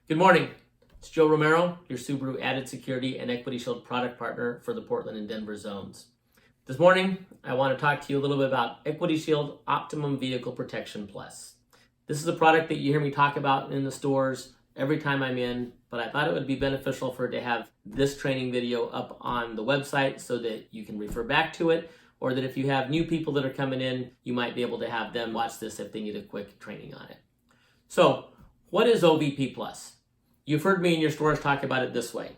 Good morning. It's Joe Romero, your Subaru Added Security and Equity Shield product partner for the Portland and Denver zones. This morning, I want to talk to you a little bit about Equity Shield Optimum Vehicle Protection Plus. This is a product that you hear me talk about in the stores every time I'm in, but I thought it would be beneficial for it to have this training video up on the website so that you can refer back to it, or that if you have new people that are coming in, you might be able to have them watch this if they need a quick training on it. So, what is OVP Plus? You've heard me in your stores talk about it this way.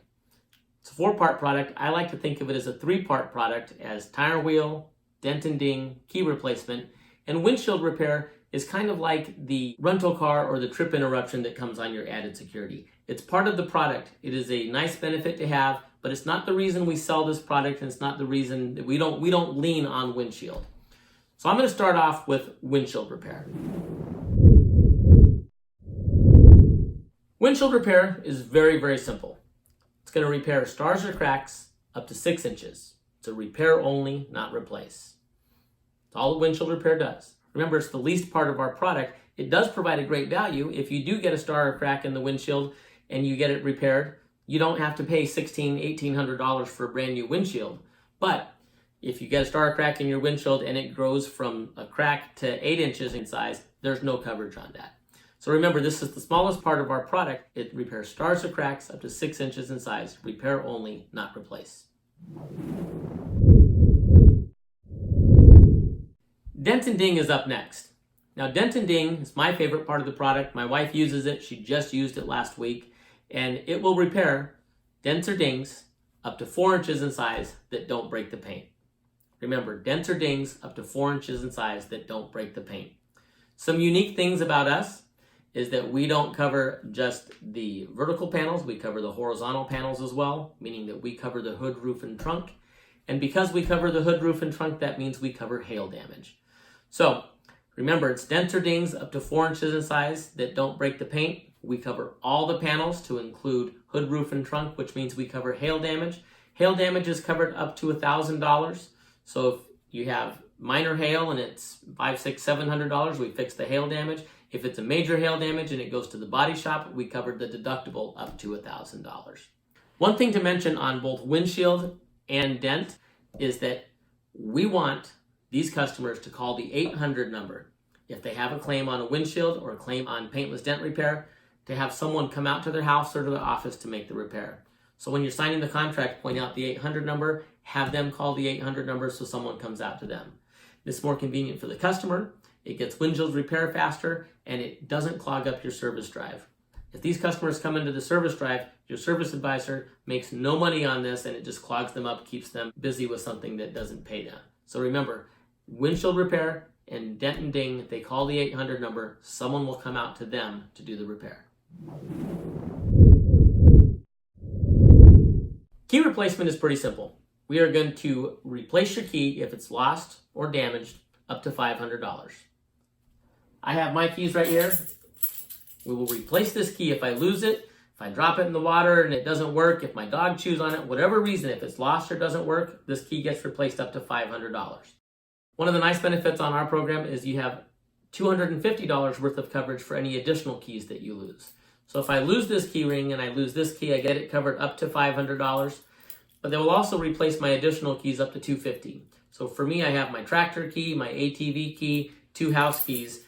It's a 4-part product. I like to think of it as a 3-part product, as tire wheel, dent and ding, key replacement, and windshield repair is kind of like the rental car or the trip interruption that comes on your added security. It's part of the product. It is a nice benefit to have, but it's not the reason we sell this product, and it's not the reason that we don't lean on windshield. So I'm going to start off with windshield repair. Windshield repair is very, very simple. It's going to repair stars or cracks up to 6 inches. It's a repair only, not replace. That's all windshield repair does. Remember, it's the least part of our product. It does provide a great value. If you do get a star or crack in the windshield and you get it repaired, you don't have to pay $1,600, $1,800 for a brand new windshield. But if you get a star or crack in your windshield and it grows from a crack to 8 inches in size, there's no coverage on that. So remember, this is the smallest part of our product. It repairs stars or cracks up to 6 inches in size. Repair only, not replace. Dent and ding is up next. Now, dent and ding is my favorite part of the product. My wife uses it. She just used it last week. And it will repair dents or dings up to 4 inches in size that don't break the paint. Remember, dents or dings up to 4 inches in size that don't break the paint. Some unique things about us is that we don't cover just the vertical panels, we cover the horizontal panels as well, meaning that we cover the hood, roof, and trunk. And because we cover the hood, roof, and trunk, that means we cover hail damage. So remember, it's dents or dings up to 4 inches in size that don't break the paint. We cover all the panels to include hood, roof, and trunk, which means we cover hail damage. Hail damage is covered up to $1,000. So if you have minor hail and it's $500, $600, $700, we fix the hail damage. If it's a major hail damage and it goes to the body shop, we covered the deductible up to $1,000. One thing to mention on both windshield and dent is that we want these customers to call the 800 number if they have a claim on a windshield or a claim on paintless dent repair, to have someone come out to their house or to the office to make the repair. So when you're signing the contract, point out the 800 number, have them call the 800 number so someone comes out to them. It's more convenient for the customer. It gets windshield repair faster, and it doesn't clog up your service drive. If these customers come into the service drive, your service advisor makes no money on this, and it just clogs them up, keeps them busy with something that doesn't pay them. So remember, windshield repair and dent and ding, if they call the 800 number, someone will come out to them to do the repair. Key replacement is pretty simple. We are going to replace your key if it's lost or damaged up to $500. I have my keys right here. We will replace this key if I lose it, if I drop it in the water and it doesn't work, if my dog chews on it, whatever reason, if it's lost or doesn't work, this key gets replaced up to $500. One of the nice benefits on our program is you have $250 worth of coverage for any additional keys that you lose. So if I lose this key ring and I lose this key, I get it covered up to $500, but they will also replace my additional keys up to $250. So for me, I have my tractor key, my ATV key, 2 house keys.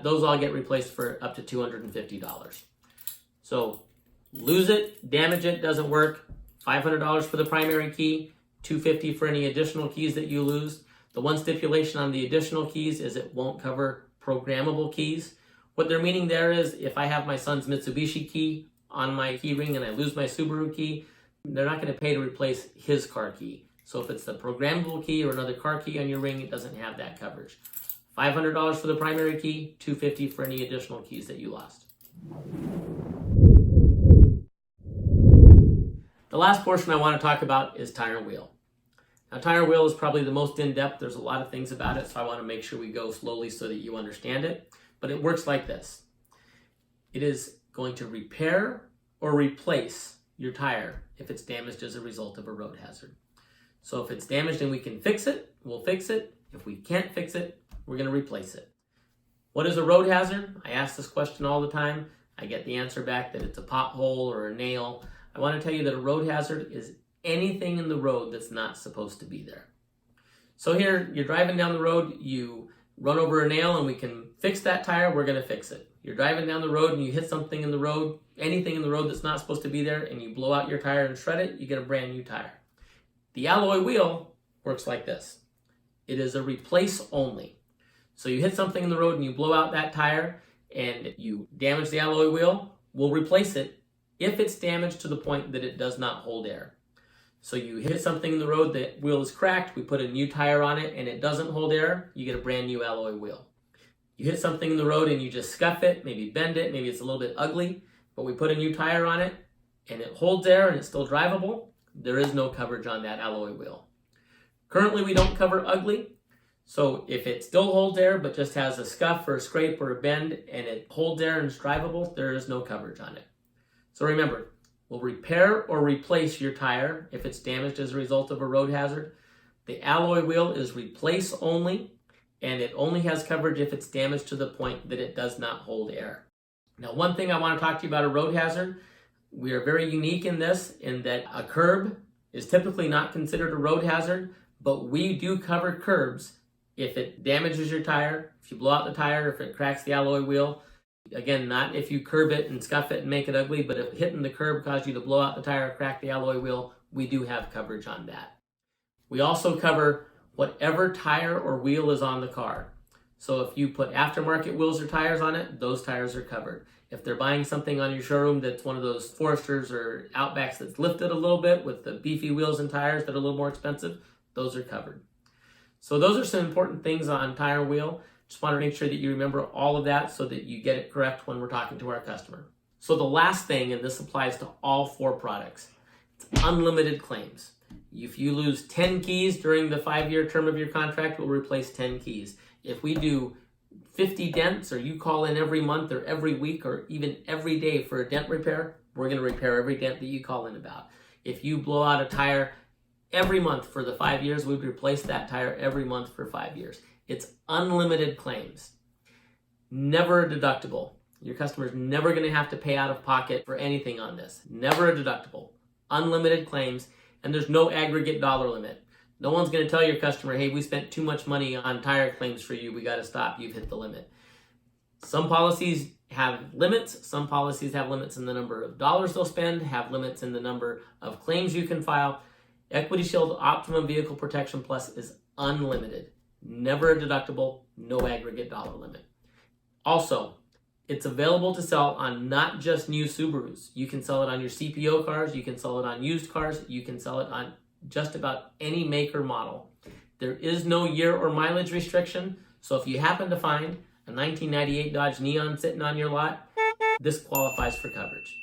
Those all get replaced for up to $250. So lose it, damage it, doesn't work, $500 for the primary key, $250 for any additional keys that you lose. The one stipulation on the additional keys is it won't cover programmable keys. What they're meaning there is if I have my son's Mitsubishi key on my key ring and I lose my Subaru key, they're not going to pay to replace his car key. So if it's the programmable key or another car key on your ring, it doesn't have that coverage. $500 for the primary key, $250 for any additional keys that you lost. The last portion I want to talk about is tire and wheel. Now, tire and wheel is probably the most in-depth. There's a lot of things about it, so I want to make sure we go slowly so that you understand it. But it works like this. It is going to repair or replace your tire if it's damaged as a result of a road hazard. So if it's damaged and we can fix it, we'll fix it. If we can't fix it, we're going to replace it. What is a road hazard? I ask this question all the time. I get the answer back that it's a pothole or a nail. I want to tell you that a road hazard is anything in the road that's not supposed to be there. So here, you're driving down the road, you run over a nail and we can fix that tire, we're going to fix it. You're driving down the road and you hit something in the road, anything in the road that's not supposed to be there, and you blow out your tire and shred it, you get a brand new tire. The alloy wheel works like this. It is a replace only. So you hit something in the road and you blow out that tire and you damage the alloy wheel, we'll replace it if it's damaged to the point that it does not hold air. So you hit something in the road, the wheel is cracked, we put a new tire on it and it doesn't hold air, you get a brand new alloy wheel. You hit something in the road and you just scuff it, maybe bend it, maybe it's a little bit ugly, but we put a new tire on it and it holds air and it's still drivable, there is no coverage on that alloy wheel. Currently we don't cover ugly, so if it still holds air but just has a scuff or a scrape or a bend and it holds air and is drivable, there is no coverage on it. So remember, we'll repair or replace your tire if it's damaged as a result of a road hazard. The alloy wheel is replace only, and it only has coverage if it's damaged to the point that it does not hold air. Now, one thing I want to talk to you about a road hazard, we are very unique in this, in that a curb is typically not considered a road hazard, but we do cover curbs if it damages your tire, if you blow out the tire, if it cracks the alloy wheel. Again, not if you curb it and scuff it and make it ugly, but if hitting the curb caused you to blow out the tire or crack the alloy wheel, we do have coverage on that. We also cover whatever tire or wheel is on the car. So if you put aftermarket wheels or tires on it, those tires are covered. If they're buying something on your showroom that's one of those Foresters or Outbacks that's lifted a little bit with the beefy wheels and tires that are a little more expensive, those are covered. So those are some important things on tire and wheel. Just want to make sure that you remember all of that so that you get it correct when we're talking to our customer. So the last thing, and this applies to all 4 products, it's unlimited claims. If you lose 10 keys during the 5-year term of your contract, we'll replace 10 keys. If we do 50 dents, or you call in every month or every week or even every day for a dent repair, we're going to repair every dent that you call in about. If you blow out a tire every month for the 5 years, we'd replace that tire every month for 5 years. It's unlimited claims. Never a deductible. Your customer's never going to have to pay out of pocket for anything on this. Never a deductible. Unlimited claims, and there's no aggregate dollar limit. No one's going to tell your customer, hey, we spent too much money on tire claims for you, we got to stop, you've hit the limit. Some policies have limits. Some policies have limits in the number of dollars they'll spend, have limits in the number of claims you can file. Equity Shield Optimum Vehicle Protection Plus is unlimited. Never a deductible, no aggregate dollar limit. Also, it's available to sell on not just new Subarus. You can sell it on your CPO cars, you can sell it on used cars, you can sell it on just about any make or model. There is no year or mileage restriction, so if you happen to find a 1998 Dodge Neon sitting on your lot, this qualifies for coverage.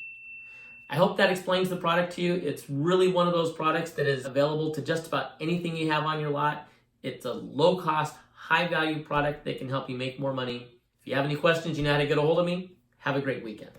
I hope that explains the product to you. It's really one of those products that is available to just about anything you have on your lot. It's a low-cost, high-value product that can help you make more money. If you have any questions, you know how to get a hold of me. Have a great weekend.